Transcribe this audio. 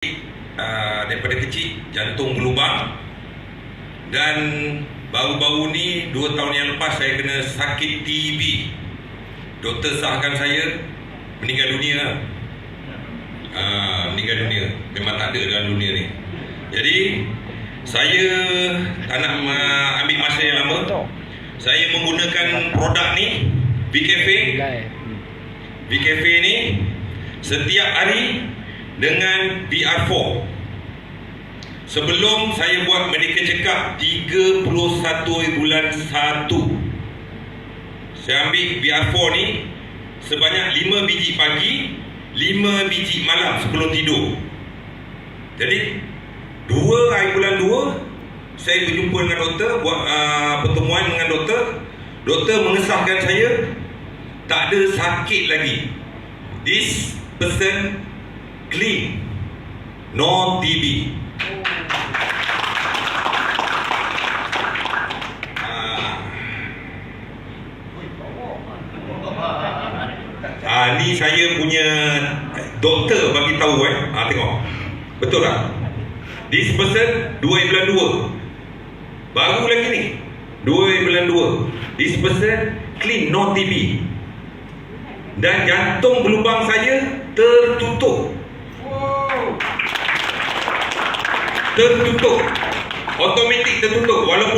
Daripada kecil jantung berlubang, dan baru-baru ni 2 tahun yang lepas saya kena sakit TB. Doktor sahkan saya meninggal dunia. Meninggal dunia. Memang tak ada dalam dunia ni. Jadi saya tak nak ambil masa yang lama. Saya menggunakan produk ni, VKF ni setiap hari dengan VR4. Sebelum saya buat medical check up 31 bulan 1, saya ambil VR4 ni sebanyak 5 biji pagi, 5 biji malam sebelum tidur. Jadi 2 hari bulan 2 saya berjumpa dengan doktor, buat pertemuan dengan doktor. Doktor mengesahkan saya tak ada sakit lagi. This person clean, no TB. Ni saya punya doktor bagi tahu tengok. Betul tak? This person 2 bulan 2. Baru lagi ni 2 bulan 2. This person clean, no TB. Dan jantung berlubang saya tertutup. Tertutup. Automatik tertutup. Walaupun